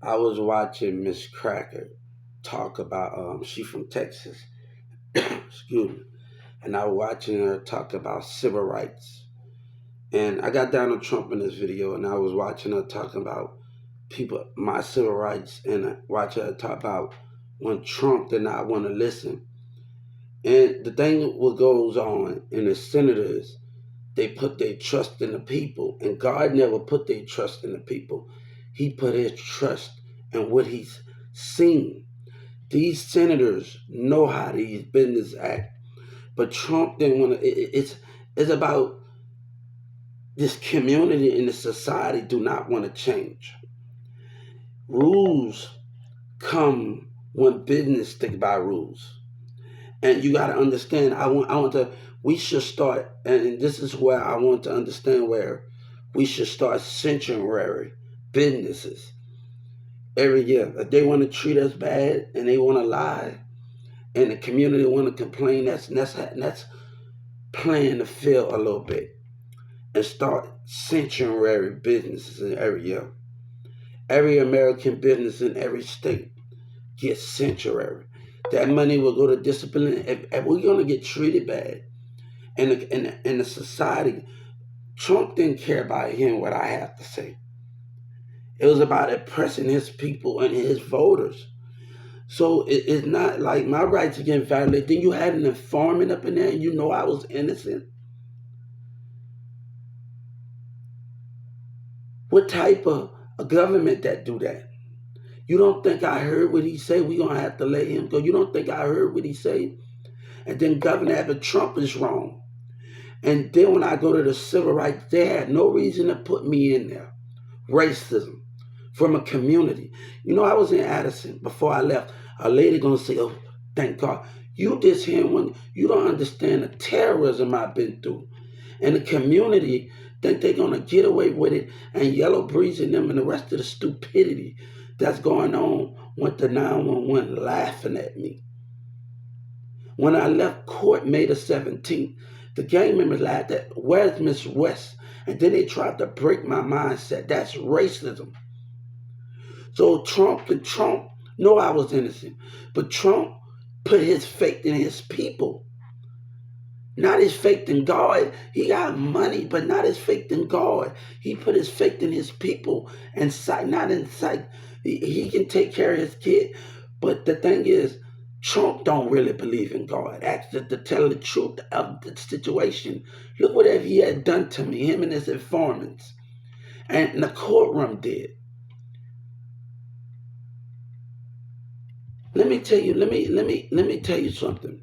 I was watching Miss Cracker talk about she from Texas, excuse me, and I was watching her talk about civil rights. And I got Donald Trump in this video, and I was watching her talking about people, my civil rights, and watching her talk about when Trump did not want to listen. And the thing what goes on in the senators, they put their trust in the people, and God never put their trust in the people. He put his trust in what he's seen. These senators know how these business act, but Trump didn't want to. It's about this community and the society do not want to change. Rules come when business stick by rules, and you got to understand. I want to. We should start, and this is where I want to understand where we should start sanctuary businesses every year. If they want to treat us bad and they want to lie, and the community want to complain, that's playing the field a little bit, and start sanctuary businesses in every year. Every American business in every state gets sanctuary. That money will go to discipline. If we're going to get treated bad in the society, Trump didn't care about hearing what I have to say. It was about oppressing his people and his voters. So it's not like my rights are getting violated. Then you had an informant up in there and you know I was innocent. What type of a government that do that? You don't think I heard what he said? We gonna have to let him go. You don't think I heard what he said? And then Governor Abbott Trump is wrong. And then when I go to the civil rights, they had no reason to put me in there. Racism from a community. You know, I was in Addison before I left. A lady gonna say, "Oh, thank God." You just hear when you don't understand the terrorism I've been through, and the community think they're gonna get away with it, and Yellow Breeze and them and the rest of the stupidity that's going on with the 911 laughing at me. When I left court May the 17th, the gang members laughed at, "Where's Miss West?" And then they tried to break my mindset. That's racism. So Trump know I was innocent. But Trump put his faith in his people. Not his faith in God. He got money, but not his faith in God. He put his faith in his people and sight, not in sight. He can take care of his kid. But the thing is, Trump don't really believe in God. Actually, to tell the truth of the situation, look what he had done to me, him and his informants. And the courtroom did. Let me tell you, let me tell you something.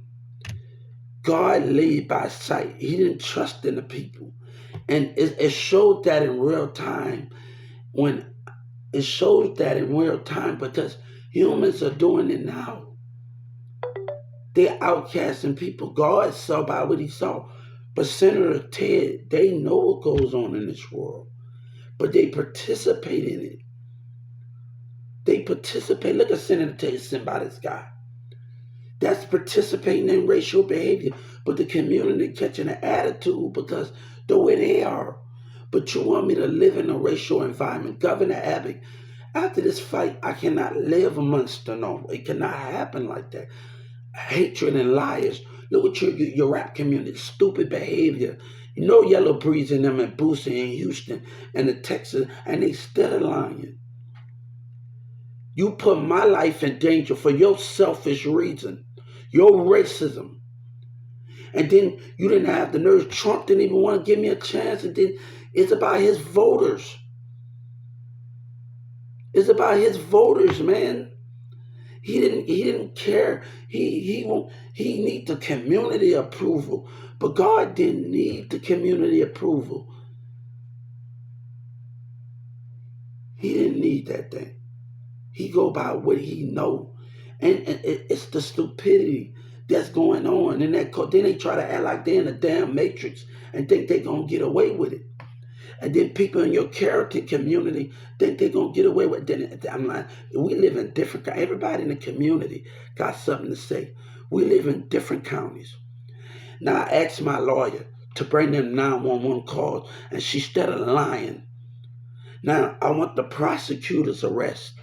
God led by sight. He didn't trust in the people. And it showed that in real time when it shows that in real time because humans are doing it now. They're outcasting people. God saw by what he saw. But Senator Ted, they know what goes on in this world. But they participate in it. They participate. Look at Senator Ted sitting by this guy. That's participating in racial behavior. But the community catching an attitude because the way they are. But you want me to live in a racial environment. Governor Abbott, after this fight, I cannot live amongst the normal. It cannot happen like that. Hatred and liars. Look at your rap community, stupid behavior. You know Yellow Breeze and them and Boosie in Houston and the Texas, and they still lying. You put my life in danger for your selfish reason, your racism. And then you didn't have the nerve. Trump didn't even want to give me a chance. And then it's about his voters. It's about his voters, man. He didn't care. He need the community approval. But God didn't need the community approval. He didn't need that thing. He go by what he know. And it's the stupidity that's going on. And then they try to act like they're in a damn matrix and think they're gonna get away with it. And then people in your character community think they're going to get away with it. I'm like, we live in different, everybody in the community got something to say. We live in different counties. Now, I asked my lawyer to bring them 911 calls, and she started lying. Now, I want the prosecutor's arrest.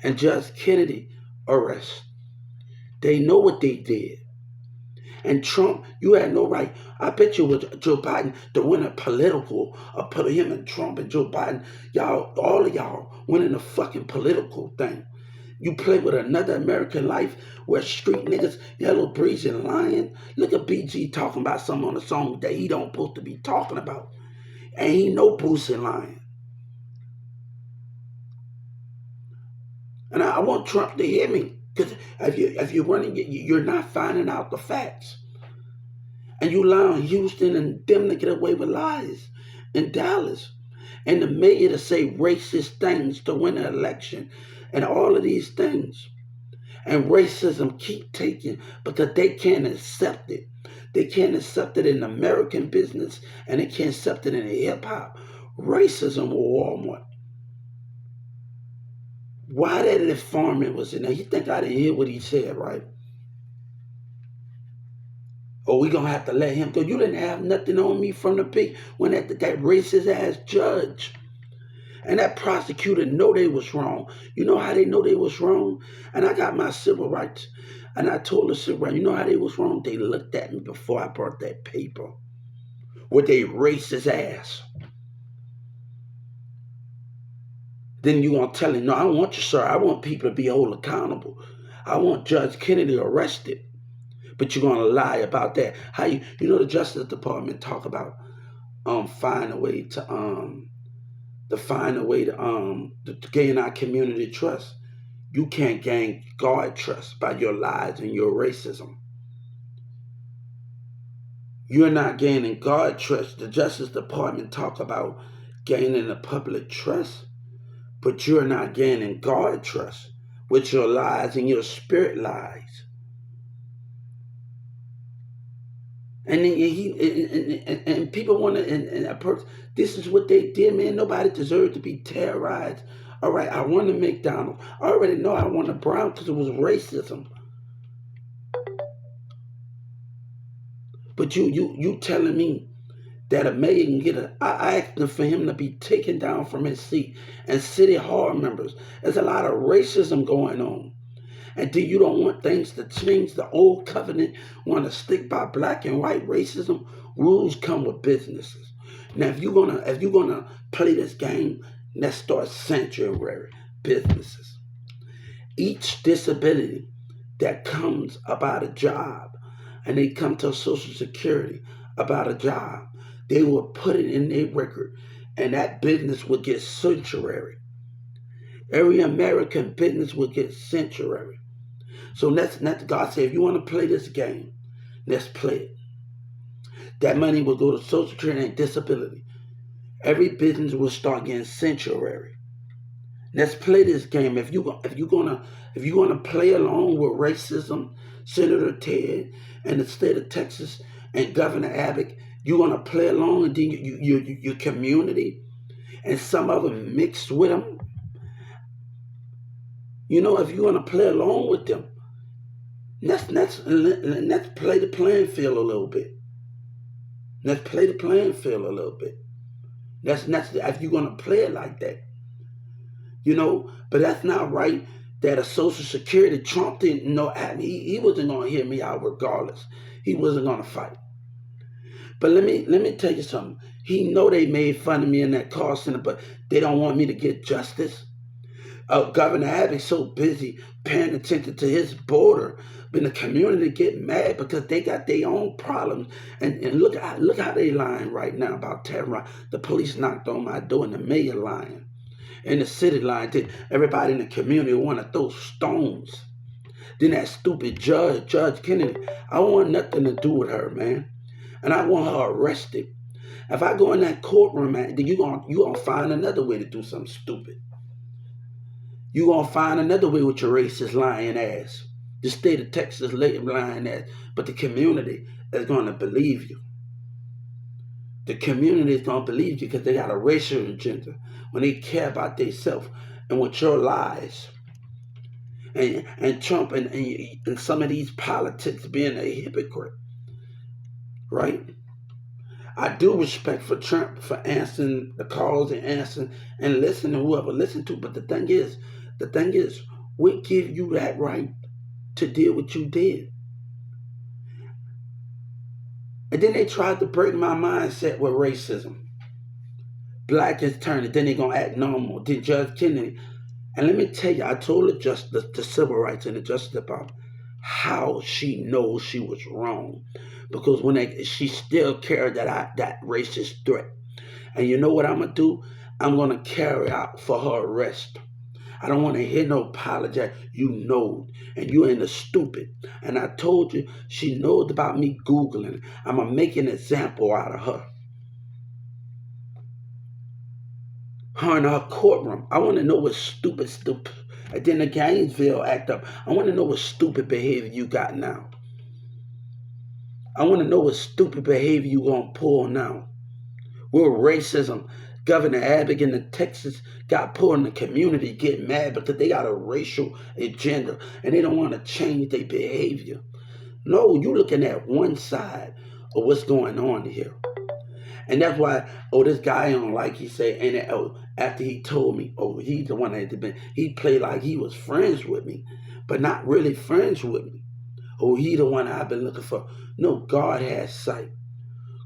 and Judge Kennedy arrest. They know what they did. And Trump, you had no right. I bet you with Joe Biden to win a political, put him and Trump and Joe Biden, y'all, all of y'all winning a fucking political thing. You play with another American life where street niggas, Yellow Breeze and Lion. Look at BG talking about something on a song that he don't supposed to be talking about. And he know Bruce and Lion. And I want Trump to hear me. Because if you're running, you're not finding out the facts. And you allowing Houston and them to get away with lies in Dallas. And the mayor to say racist things to win an election. And all of these things. And racism keep taking because they can't accept it. They can't accept it in American business and they can't accept it in hip hop. Racism with Walmart. Why that informant was in there? You think I didn't hear what he said, right? Oh, we gonna have to let him go. You didn't have nothing on me from the beginning when that racist ass judge and that prosecutor know they was wrong. You know how they know they was wrong? And I got my civil rights. And I told the civil rights, you know how they was wrong? They looked at me before I brought that paper with a racist ass. Then you gonna tell him, no, I don't want you, sir. I want people to be held accountable. I want Judge Kennedy arrested. But you're gonna lie about that. How you know the Justice Department talk about find a way to gain our community trust. You can't gain God trust by your lies and your racism. You're not gaining God trust. The Justice Department talk about gaining the public trust, but you're not gaining God trust with your lies and your spirit lies. And and people want to, and this is what they did, man. Nobody deserved to be terrorized. All right, I won the McDonald's. I already know I won the Brown because it was racism. But you telling me that a mayor can get I asked for him to be taken down from his seat and city hall members. There's a lot of racism going on. And do you don't want things to change? The old covenant want to stick by black and white racism. Rules come with businesses. Now, if you're gonna play this game, let's start sanctuary businesses. Each disability that comes about a job, and they come to Social Security about a job, they will put it in their record, and that business will get sanctuary. Every American business will get sanctuary. So that's God said, if you want to play this game, let's play it. That money will go to Social Security and disability. Every business will start getting sanctuary. Let's play this game. If you're gonna play along with racism, Senator Ted and the state of Texas and Governor Abbott, you're gonna play along, and then your community, and some of them mixed with them. You know, if you're gonna play along with them, let's play the playing field a little bit. Let's play the playing field a little bit. That's if you're gonna play it like that, you know. But that's not right. That a Social Security, Trump didn't know. He wasn't gonna hear me out regardless. He wasn't gonna fight. But let me tell you something. He know they made fun of me in that call center, but they don't want me to get justice. Governor Abbott's so busy paying attention to his border, but the community get mad because they got their own problems. And look how they lying right now about terror. The police knocked on my door and the mayor lying. And the city lying. Everybody in the community want to throw stones. Then that stupid Judge Kennedy, I want nothing to do with her, man. And I want her arrested. If I go in that courtroom, man, then you gonna find another way to do something stupid. You're going to find another way with your racist lying ass. The state of Texas lying ass. But the community is going to believe you. The community is going to believe you because they got a racial agenda when they care about themselves and with your lies. And Trump and some of these politics being a hypocrite. Right? I do respect for Trump for answering the calls and answering and listening to whoever listen to. But the thing is, what give you that right to do what you did? And then they tried to break my mindset with racism. Black is turning, then they gonna act normal. Then Judge Kennedy. And let me tell you, I told the civil rights and the Justice Department how she knows she was wrong. Because she still carried that racist threat. And you know what I'm gonna do? I'm gonna carry out for her arrest. I don't want to hear no apology. You know, and you ain't a stupid. And I told you, she knows about me Googling. I'm going to make an example out of her. Her in her courtroom. I want to know what stupid. And then the Gainesville act up. I want to know what stupid behavior you got now. I want to know what stupid behavior you going to pull now. Where racism. Governor Abbott in Texas got pulled in the community getting mad because they got a racial agenda and they don't want to change their behavior. No, you're looking at one side of what's going on here. And that's why, this guy on, like he said, and after he told me, he's the one that had been, he played like he was friends with me, but not really friends with me. He the one I've been looking for. No, God has sight.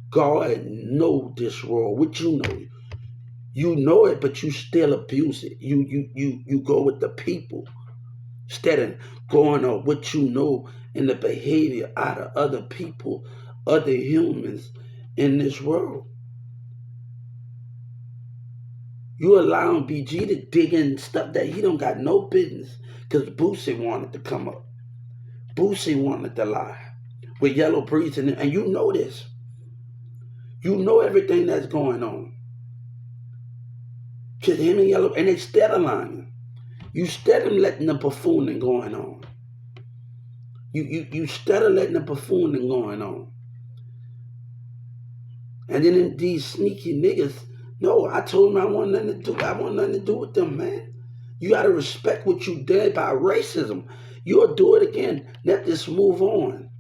God know this world. What you know? You know it, but you still abuse it. You go with the people instead of going on what you know in the behavior out of other people, other humans in this world. You allowing BG to dig in stuff that he don't got no business because Boosie wanted to come up. Boosie wanted to lie with Yellow Breeze and you know this. You know everything that's going on. Because him and Yellow, and they steady lying. You steady letting the buffooning going on. You steady letting the buffooning going on. And then these sneaky niggas, no, I told them I want nothing to do. I want nothing to do with them, man. You got to respect what you did by racism. You'll do it again. Let this move on.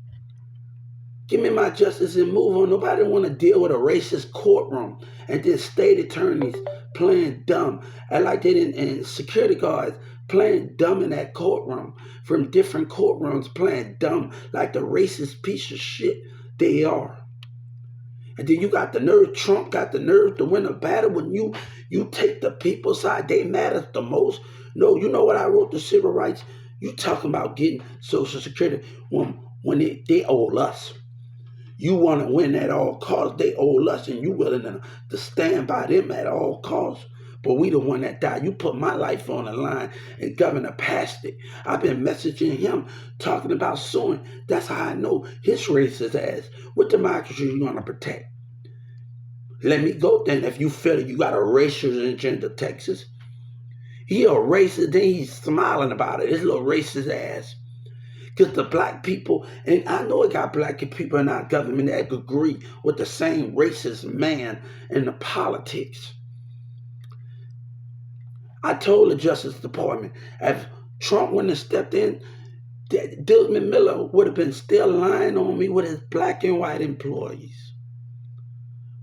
Give me my justice and move on. Nobody want to deal with a racist courtroom and then state attorneys playing dumb. And like they didn't, and security guards playing dumb in that courtroom from different courtrooms playing dumb like the racist piece of shit they are. And then you got the nerve, Trump got the nerve to win a battle when you take the people's side. They matter the most. No, you know what I wrote the civil rights? You talking about getting Social Security when they owe us. You want to win at all costs. They owe us, and you willing to stand by them at all costs. But we the one that died. You put my life on the line, and Governor passed it. I've been messaging him, talking about suing. That's how I know his racist ass. What democracy you going to protect? Let me go then. If you feel you got a racial agenda, Texas. He a racist, then he's smiling about it. His little racist ass. Because the black people, and I know it got black people in our government that agree with the same racist man in the politics. I told the Justice Department, if Trump wouldn't have stepped in, Desmond Miller would have been still lying on me with his black and white employees.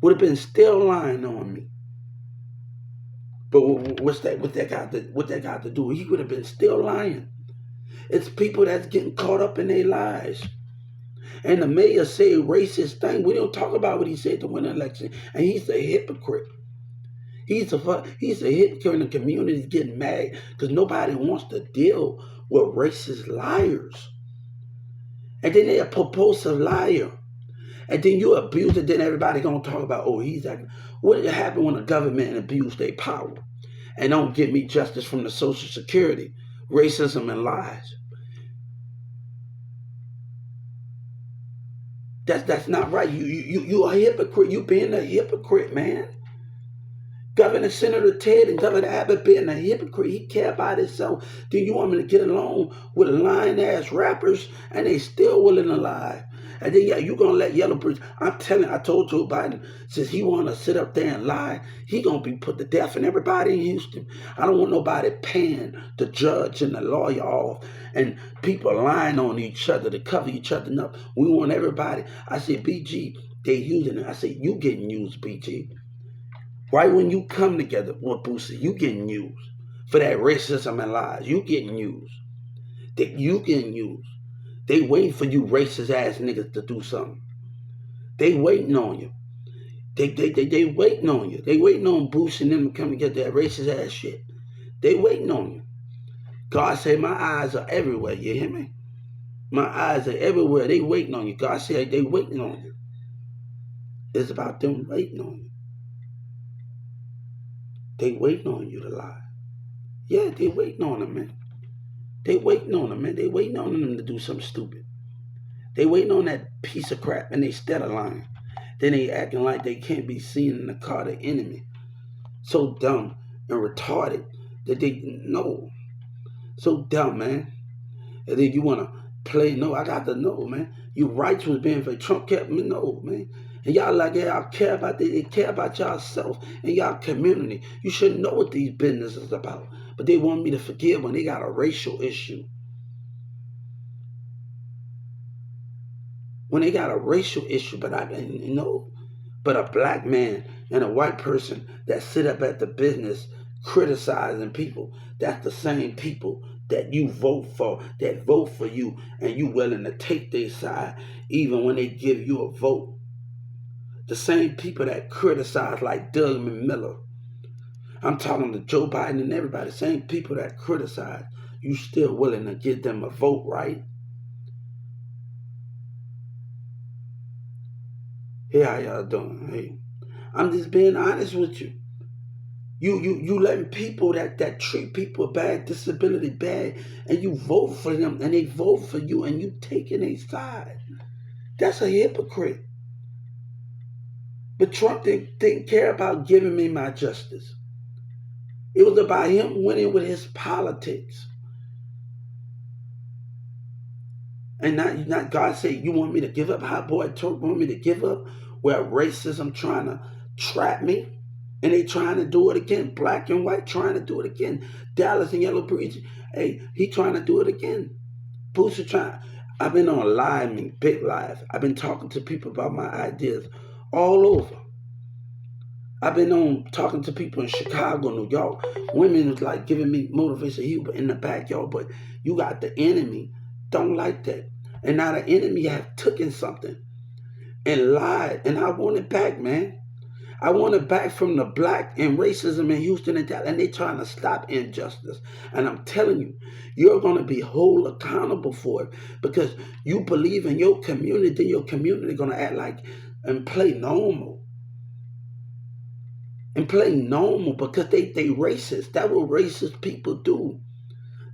Would have been still lying on me. But what that got to do? He would have been still lying. It's people that's getting caught up in their lies. And the mayor said racist thing. We don't talk about what he said to win an election. And he's a hypocrite. He's a hypocrite, and the community's getting mad because nobody wants to deal with racist liars. And then they're a propulsive liar. And then you abuse it, then everybody gonna talk about, he's acting. What happened when the government abused their power and don't give me justice from the Social Security? Racism and lies. That's not right. You a hypocrite. You being a hypocrite, man. Governor Senator Ted and Governor Abbott being a hypocrite. He care about himself. Do you want me to get along with lying ass rappers and they still willing to lie? And then you gonna let Yellow Breeze. I told Joe Biden, since he wanna sit up there and lie, he gonna be put to death. And everybody in Houston, I don't want nobody paying the judge and the lawyer off and people lying on each other to cover each other up. We want everybody. I said, BG, They using it. I say, you getting used, BG. Right when you come together with Boosie, you getting used for that racism and lies. You getting used. You getting used. They waiting for you racist ass niggas to do something. They waiting on you. They waiting on you. They waiting on Boosie and them to come and get that racist ass shit. They waiting on you. God said, my eyes are everywhere. You hear me? My eyes are everywhere. They waiting on you. God said they waiting on you. It's about them waiting on you. They waiting on you to lie. Yeah, they waiting on them, man. They waiting on them, man. They waiting on them to do something stupid. They waiting on that piece of crap, and they instead of lying. Then they acting like they can't be seen in the car of the enemy. So dumb and retarded that they know. So dumb, man. And then you want to play, no, I got to know, man. You rights was being for Trump kept me, no, man. And y'all like, yeah, y'all care about they care about yourself and y'all community. You should know what these business is about. But they want me to forgive when they got a racial issue. When they got a racial issue, but but a black man and a white person that sit up at the business criticizing people, that's the same people that you vote for, that vote for you, and you willing to take their side even when they give you a vote. The same people that criticize like Doug Miller. I'm talking to Joe Biden and everybody. The same people that criticize, you still willing to give them a vote, right? Hey, how y'all doing? Hey, I'm just being honest with you. You letting people that treat people bad, disability bad, and you vote for them, and they vote for you, and you taking their side. That's a hypocrite. But Trump didn't care about giving me my justice. It was about him winning with his politics. And not God said, you want me to give up? Hot boy Turk want me to give up? Where racism trying to trap me? And they trying to do it again. Black and white trying to do it again. Dallas and Yellow Bridge, hey, he trying to do it again. Boosie trying. I've been on live, big live. I've been talking to people about my ideas all over. I've been on talking to people in Chicago, New York. Women was like giving me motivation here in the backyard, but you got the enemy. Don't like that. And now the enemy have taken something and lied. And I want it back, man. I want it back from the black and racism in Houston and Dallas. And they trying to stop injustice. And I'm telling you, you're going to be whole accountable for it because you believe in your community. Then your community going to act like and play normal. And play normal because they racist. That's what racist people do.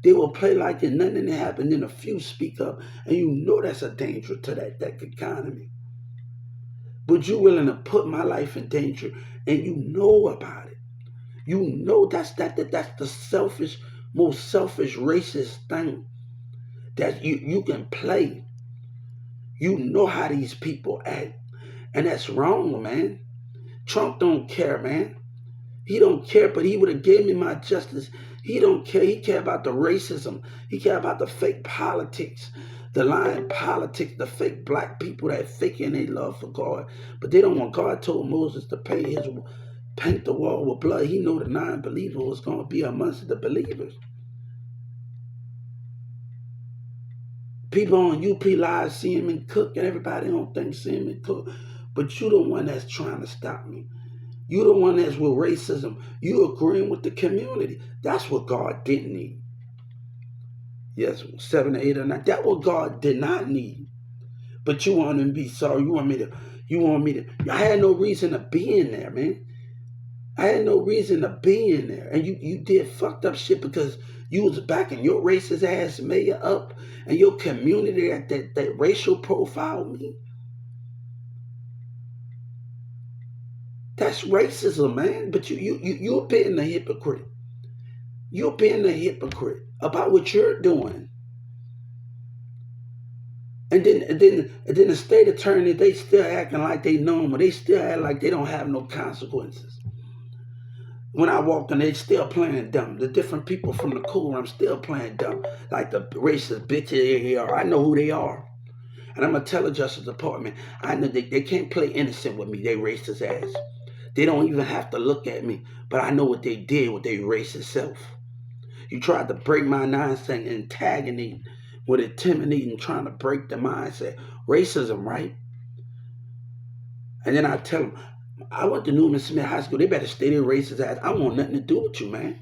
They will play like it nothing happened, then a few speak up, and you know that's a danger to that economy. But you're willing to put my life in danger, and you know about it. You know that's the most selfish, racist thing that you can play. You know how these people act, and that's wrong, man. Trump don't care, man. He don't care, but he would have gave me my justice. He don't care. He care about the racism. He care about the fake politics, the lying politics, the fake black people that faking their love for God. But they don't want. God told Moses to paint the wall with blood. He knew the non-believer was going to be amongst the believers. People on UP Live see him and cook, and everybody don't think see him and cook. But you the one that's trying to stop me. You the one that's with racism. You agreeing with the community. That's what God didn't need. Yes, 7 or 8 or 9. That's what God did not need. But you want him to be sorry. You want me to. I had no reason to be in there, man. I had no reason to be in there. And you did fucked up shit because you was backing your racist ass mayor up and your community that racial profile me. That's racism, man. But you're being a hypocrite. You're being a hypocrite about what you're doing. And then the state attorney, they still acting like they normal. They still act like they don't have no consequences. When I walk in, they still playing dumb. The different people from the cool room still playing dumb. Like the racist bitches they are. I know who they are. And I'm going to tell the Justice Department, I know they can't play innocent with me. They racist ass. They don't even have to look at me. But I know what they did with their racist self. You tried to break my mindset, antagonism, with intimidating, trying to break the mindset. Racism, right? And then I tell them, I went to Newman Smith High School. They better stay their racist ass. I want nothing to do with you, man.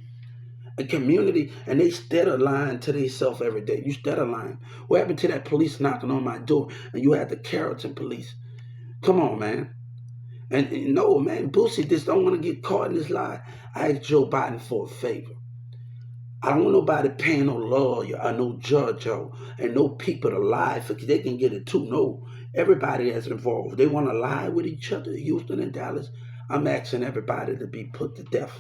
A community, and they steady lying to themselves every day. You steady lying. What happened to that police knocking on my door and you had the Carrollton police? Come on, man. And no, man, Boosie just don't want to get caught in this lie. I asked Joe Biden for a favor. I don't want nobody paying no lawyer or no judge and no people to lie for, because they can get it too. No, everybody that's involved, they want to lie with each other. Houston and Dallas, I'm asking everybody to be put to death.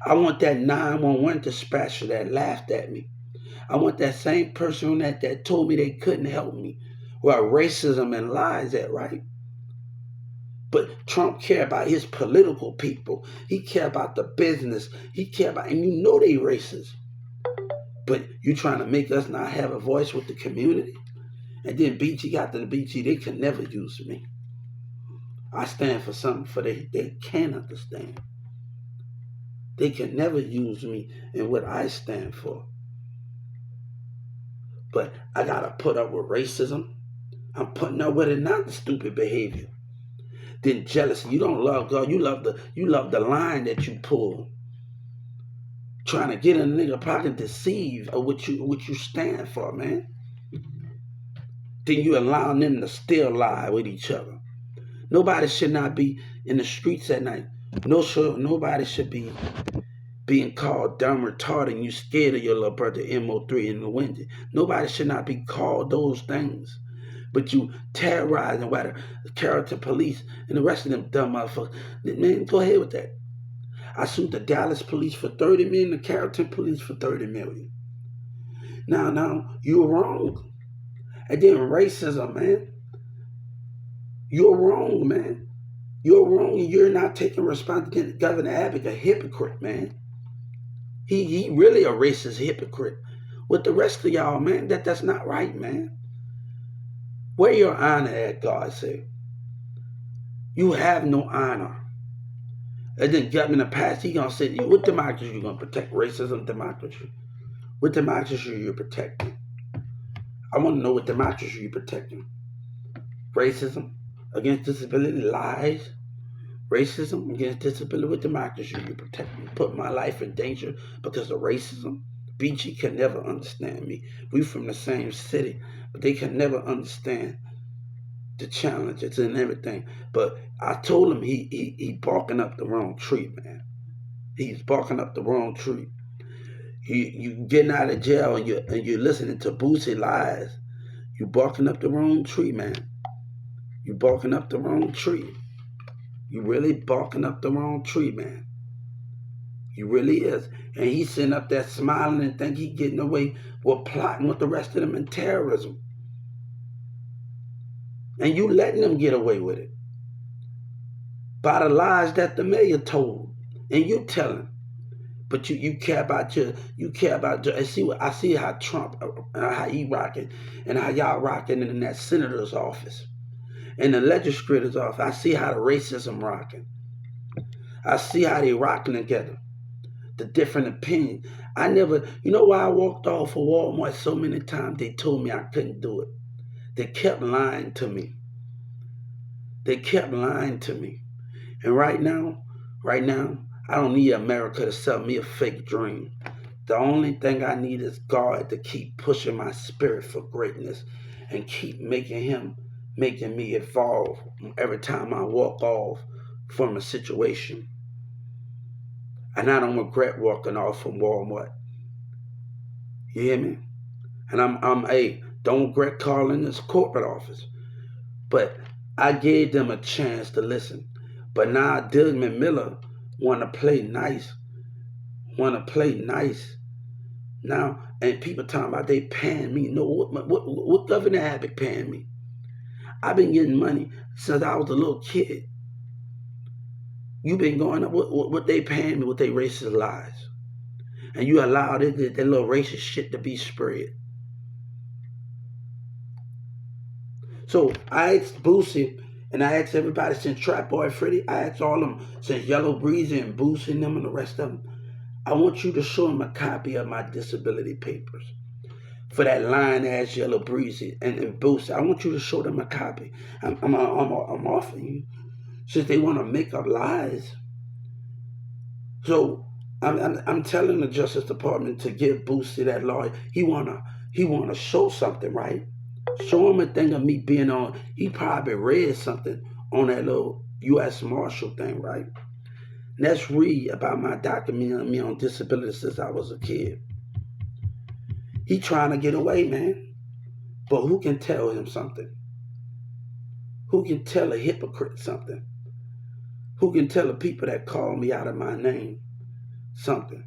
I want that 911 dispatcher that laughed at me. I want that same person that told me they couldn't help me. Where racism and lies at, right? But Trump care about his political people. He care about the business. He care about, and you know they racist. But you trying to make us not have a voice with the community? And then BG got to the BG, they can never use me. I stand for something for they can't understand. They can never use me in what I stand for. But I gotta put up with racism. I'm putting up with it, not the stupid behavior. Then jealousy. You don't love God. You love the line that you pull. Trying to get in a nigga pocket, deceive of what you stand for, man. Then you allowing them to still lie with each other. Nobody should not be in the streets at night. Nobody should be being called dumb, retarded, and you scared of your little brother MO3 in the window. Nobody should not be called those things. But you terrorizing by the Carrollton police and the rest of them dumb motherfuckers. Man, go ahead with that. I sued the Dallas police for $30 million, the Carrollton police for $30 million. Now, you're wrong. And then racism, man. You're wrong, man. You're wrong, and you're not taking responsibility. Governor Abbott, a hypocrite, man. He really a racist hypocrite. With the rest of y'all, man, that's not right, man. Where your honor at, God said? You have no honor. And then Governor Pass, he gonna say to you, what democracy you gonna protect? Racism, democracy. What democracy are you protecting? I want to know what democracy you're protecting. Racism against disability, lies. Racism against disability, what democracy are you protecting? Put my life in danger because of racism. BG can never understand me. We from the same city, but they can never understand the challenges and everything. But I told him he barking up the wrong tree, man. He's barking up the wrong tree. You getting out of jail and you're listening to Boosie lies. You barking up the wrong tree, man. You barking up the wrong tree. You really barking up the wrong tree, man. You really is. And he's sitting up there smiling and think he getting away with plotting with the rest of them in terrorism. And you letting them get away with it. By the lies that the mayor told. And you telling. But you care about I see how Trump, how he rocking, and how y'all rocking in that senator's office. In the legislator's office, I see how the racism rocking. I see how they rocking together. The different opinions. You know why I walked off of Walmart so many times? They told me I couldn't do it. They kept lying to me. They kept lying to me. And right now, I don't need America to sell me a fake dream. The only thing I need is God to keep pushing my spirit for greatness and keep making me evolve every time I walk off from a situation. And I don't regret walking off from Walmart. You hear me? And I'm don't regret calling this corporate office. But I gave them a chance to listen. But now Dylan McMillan want to play nice. Now, and people talking about they paying me. No, what Governor Abbott paying me? I've been getting money since I was a little kid. You've been going up what they paying me with their racist lies. And you allow that little racist shit to be spread. So I asked Boosie, and I asked everybody since Trap Boy Freddy, I asked all of them, since Yellow Breezy and Boosie and them and the rest of them, I want you to show them a copy of my disability papers. For that lying ass Yellow Breezy and Boosie, I want you to show them a copy. I'm offering you, since they want to make up lies. So I'm telling the Justice Department to give Boosie that lawyer. He wanna show something, right? Show him a thing of me being on. He probably read something on that little U.S. Marshal thing, right? Let's read about my document me on disability since I was a kid. He trying to get away, man. But who can tell him something? Who can tell a hypocrite something? Who can tell the people that call me out of my name something?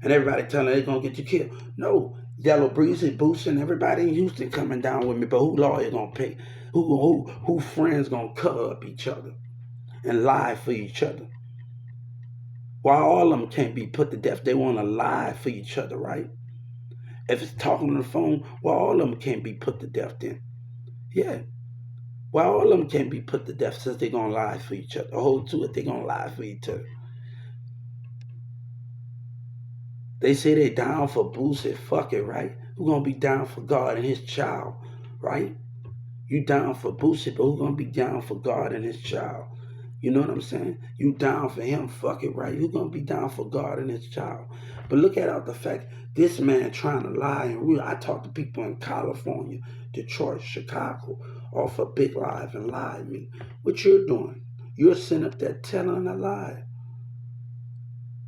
And everybody telling they're gonna get you killed. No, Yellow Breezy, Boosie, and everybody in Houston coming down with me. But who lawyer gonna pay? Who friends gonna cover up each other and lie for each other? Why all of them can't be put to death? They want to lie for each other, right? If it's talking on the phone, why all of them can't be put to death then? Yeah. Why all of them can't be put to death since they're gonna lie for each other? Hold to it, they're gonna lie for each other. They say they down for Boosie. Fuck it, right? Who gonna be down for God and his child, right? You down for Boosie, but who gonna be down for God and his child? You know what I'm saying? You down for him, fuck it, right? You gonna be down for God and his child. But look at the fact, this man trying to lie and real. I talk to people in California, Detroit, Chicago, off of Big Live and lie to me. What you're doing? You're sitting up there telling a lie.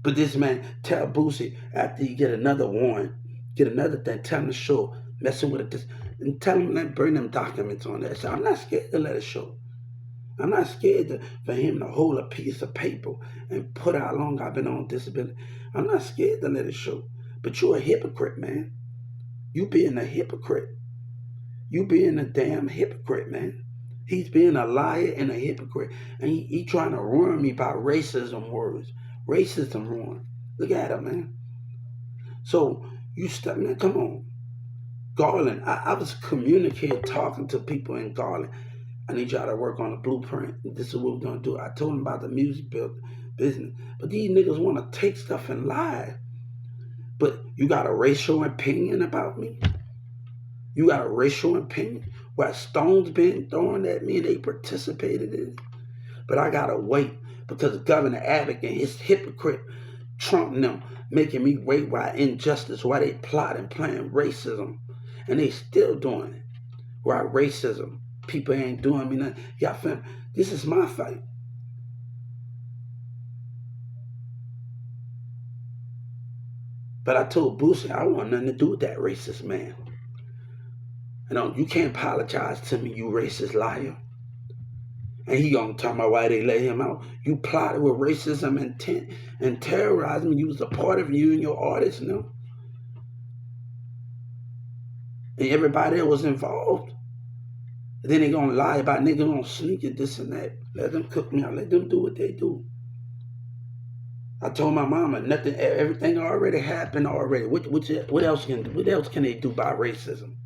But this man tell Boosie after you get another warrant, get another thing, tell him to show, messing with it, and tell him let bring them documents on that. So I'm not scared to let it show. I'm not scared for him to hold a piece of paper and put how long I've been on disability. I'm not scared to let it show. But you're a hypocrite, man. You being a hypocrite. You being a damn hypocrite, man. He's being a liar and a hypocrite. And he trying to ruin me by racism words. Racism ruin. Look at him, man. So you step, man, come on. Garland, I was communicating, talking to people in Garland. I need y'all to work on a blueprint. This is what we're gonna do. I told them about the music business. But these niggas wanna take stuff and lie. But you got a racial opinion about me? You got a racial opinion? Where stones been thrown at me and they participated in it? But I gotta wait because Governor Abbott and his hypocrite Trump and them making me wait why injustice, why they plotting, playing racism. And they still doing it. Why racism? People ain't doing me nothing. Y'all fam, this is my fight. But I told Boosie I want nothing to do with that racist man. You can't apologize to me, you racist liar. And he gonna talk about why they let him out. You plotted with racism intent and terrorizing me. You was a part of you and your artists, no? And everybody that was involved. And then they gonna lie about niggas gonna sneak and this and that. Let them cook me out. Let them do what they do. I told my mama nothing. Everything already happened already. What else can they do by racism?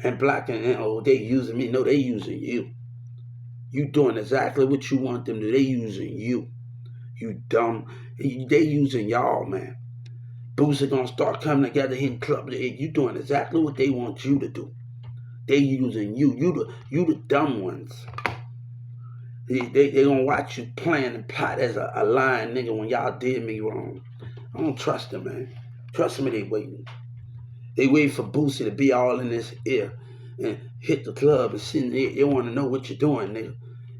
And black and they using me. No, they using you. You doing exactly what you want them to do. They using you. You dumb. They using y'all, man. Boosie gonna start coming together in club. You doing exactly what they want you to do. They using you. You the dumb ones. They gonna watch you playing and plot as a lying nigga when y'all did me wrong. I don't trust them, man. Trust me, they waiting. They wait for Boosie to be all in this ear and hit the club and sit there. They want to know what you're doing, nigga.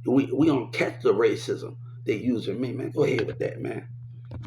We gonna catch the racism they using me, man. Go ahead with that, man.